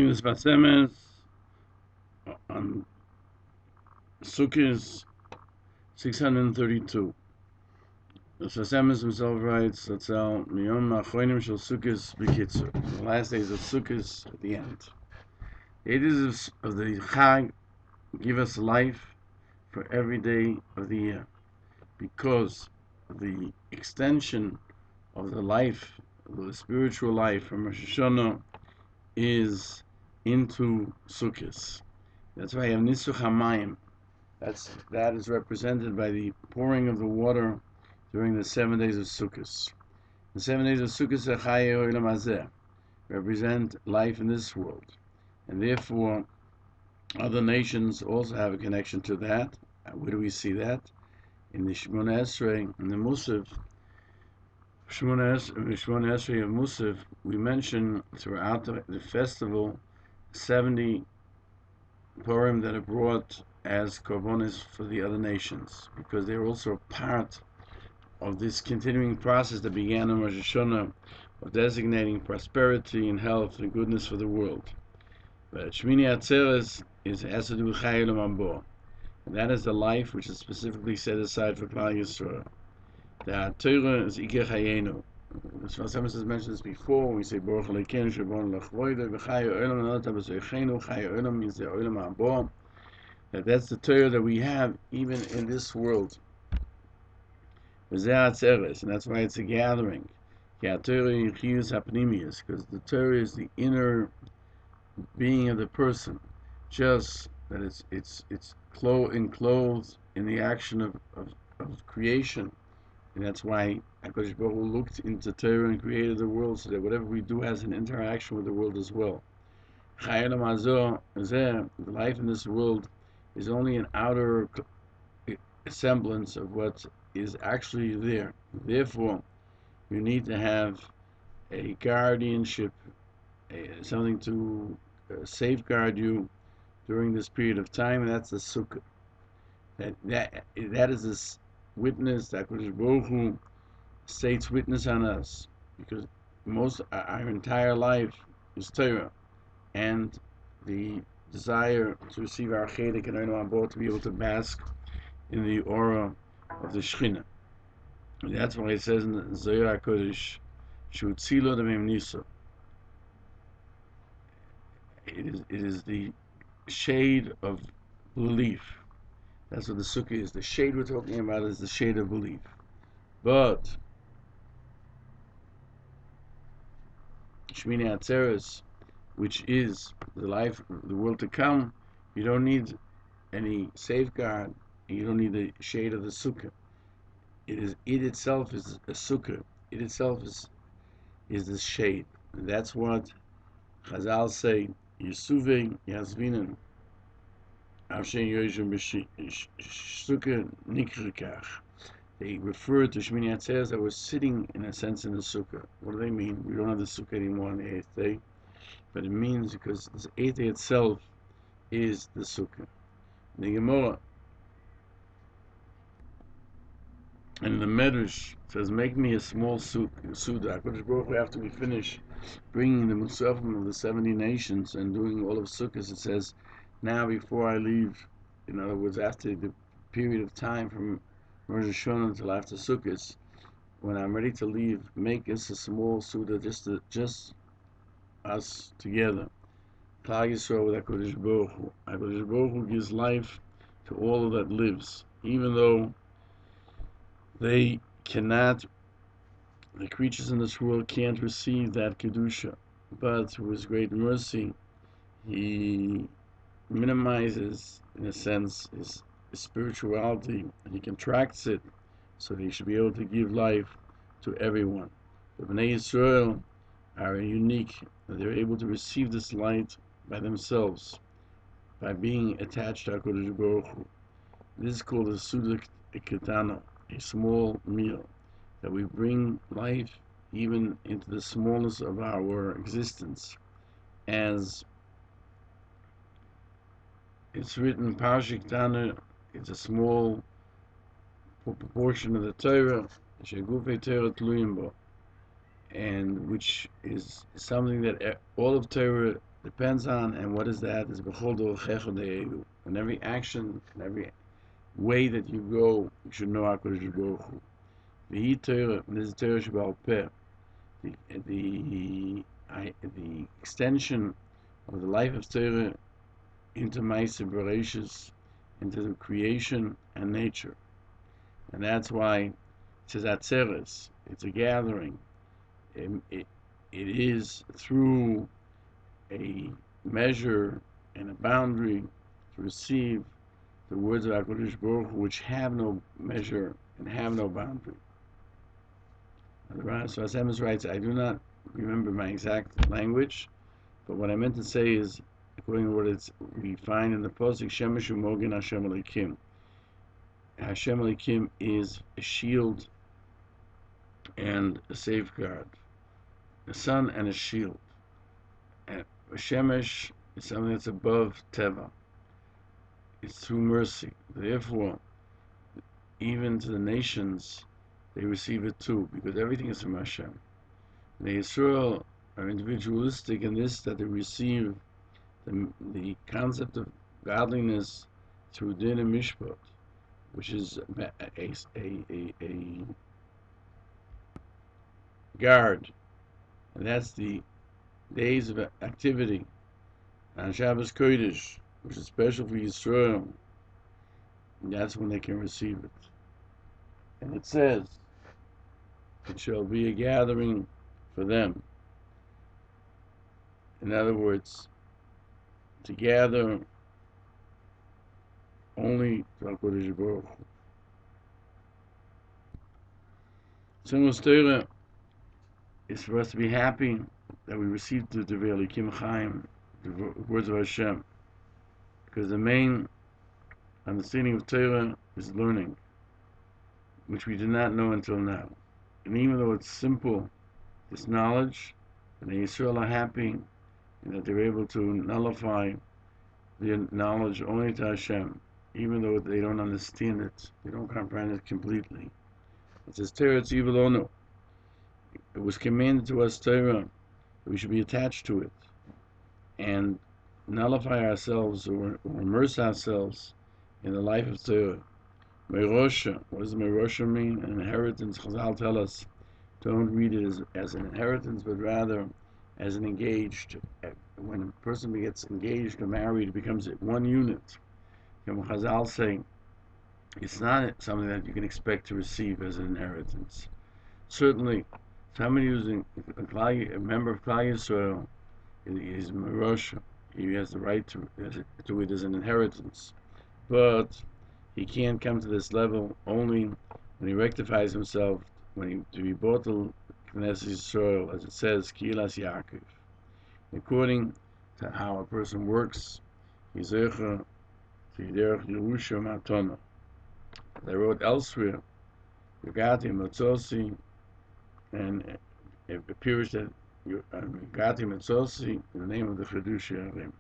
Sfas Emes on Sukkos 632. The Sfas Emes himself writes, "Latzal miyom ha'achronim shel Sukkos b'kitzur." The last days of Sukkos at the end. The days of the Chag give us life for every day of the year, because the extension of the life, the spiritual life from Rosh Hashanah, is into Sukkos. That's why you have Nisuch HaMayim. That is represented by the pouring of the water during the 7 days of Sukkos. The 7 days of Sukkos represent life in this world, and therefore other nations also have a connection to that. Where do we see that? In the Shemona Esrei, in the Musaf, Shemona Esrei of Musaf, we mention throughout the festival 70 Purim that are brought as korbanos for the other nations, because they're also a part of this continuing process that began on Rosh Hashanah of designating prosperity and health and goodness for the world. But Shmini Atzeres has to do with Chai Olam Haba, and that is the life which is specifically set aside for Klal Yisrael. The Hatorah is Iker Chayenu. The Sfas Emes has mentioned this before when we say Baruch Elokeinu Shebon Lachvoide V'Chai Olam Nonat B'Zochenu. Chai Olam means the Olam Haba. That's the Torah that we have even in this world. And that's why it's a gathering. Because the Torah is the inner being of the person, just that it's enclosed in the action of creation. And that's why HaKadosh Baruch Hu looked into Torah and created the world, so that whatever we do has an interaction with the world as well. The life in this world is only an outer semblance of what is actually there. Therefore, you need to have a guardianship, something to safeguard you during this period of time, and that's the sukkah. That is this witness that HaKadosh Baruch Hu states witness on us, because most our entire life is Torah, and the desire to receive our chedek and Olam Haba, to be able to bask in the aura of the Shechina. And that's why it says in the Zohar HaKodesh, Shutzilo Demem Niso. It is the shade of belief. That's what the sukkah is. The shade we're talking about is the shade of belief. But Shmini Atzeres, which is the life, the world to come, you don't need any safeguard. You don't need the shade of the sukkah. It itself is a sukkah. It itself is the shade. And that's what Chazal say, Yesuvei Yazvinen Avshen Yoshim Sukkah Nikrikach. They refer to Shmini Atzeres that we're sitting, in a sense, in the sukkah. What do they mean? We don't have the sukkah anymore on the 8th day, but it means because the 8th day itself is the sukkah. The Gemara and the Medrash says, "Make me a small suda." HaKadosh Baruch Hu, after we finish bringing the Musafim of the 70 nations and doing all of Sukkos, it says, "Now before I leave," in other words, after the period of time from Rosh Hashanah until after Sukkos, when I'm ready to leave, make us a small suda, just us together. Klal Yisrael with HaKadosh Baruch Hu. HaKadosh Baruch Hu gives life to all that lives, even though they cannot, the creatures in this world can't receive that Kedusha. But through His great mercy, He minimizes, in a sense, his spirituality, and He contracts it so that He should be able to give life to everyone. The Bnei Yisrael are unique. They're able to receive this light by themselves, by being attached to HaKadosh Baruch Hu. This is called a Suda Ketana, a small meal, that we bring life even into the smallness of our existence. As it's written, Parsha Ketana, it's a small proportion of the Torah, Shegufei Torah Tluyim Bo, and which is something that all of Torah depends on, and what is that? Is b'chol dorchecha de'elu. In every action, in every way that you go, you should know HaKadosh Baruch Hu. V'hi Torah, this is Torah Sheba'al Peh. The extension of the life of Torah into Ma'aseh Bereshis, into the creation and nature. And that's why it says Atzeres. It's a gathering. It is through a measure and a boundary to receive the words of HaKadosh Baruch Hu, which have no measure and have no boundary. Sfas Emes writes, I do not remember my exact language, but what I meant to say is, according to what we find in the Pasuk, Shemesh U'Mogen Hashem Elokim. Hashem Elokim is a shield and a safeguard, a sun and a shield. And Shemesh is something that's above Teva. It's through mercy. Therefore, even to the nations, they receive it too, because everything is from Hashem. The Yisrael are individualistic in this, that they receive the concept of godliness through din and mishpat, which is a guard, and that's the days of activity on Shabbos Kodesh, which is special for Yisrael, and that's when they can receive it. And it says, it shall be a gathering for them. In other words, to gather only to HaKadosh Baruch Hu. Simchas Torah is for us to be happy that we received the Devei Elikim Chaim, the words of Hashem, because the main understanding of Torah is learning, which we did not know until now. And even though it's simple, this knowledge, and the Yisrael are happy, and that they're able to nullify their knowledge only to Hashem, even though they don't understand it, they don't comprehend it completely. It says, Torah Tzivulonu. It was commanded to us, Torah, that we should be attached to it, and nullify ourselves or immerse ourselves in the life of Torah. Meirosha, what does Meirosha mean? An inheritance. Chazal tell us, don't read it as an inheritance, but rather as an engaged. When a person gets engaged or married, it becomes one unit. And Chazal say, it's not something that you can expect to receive as an inheritance. Certainly, somebody who's a member of Klal Yisrael is Meirosha. He has the right to it as an inheritance. But he can't come to this level only when he rectifies himself, to be brought to Knesset Yisrael, as it says, Kilas Yaakov. According to how a person works, he's Zecher Derech Yerusha Matona. They wrote elsewhere, Gati Matzosi, and it appears that Gati Matzosi in the name of the Chedush Yarim.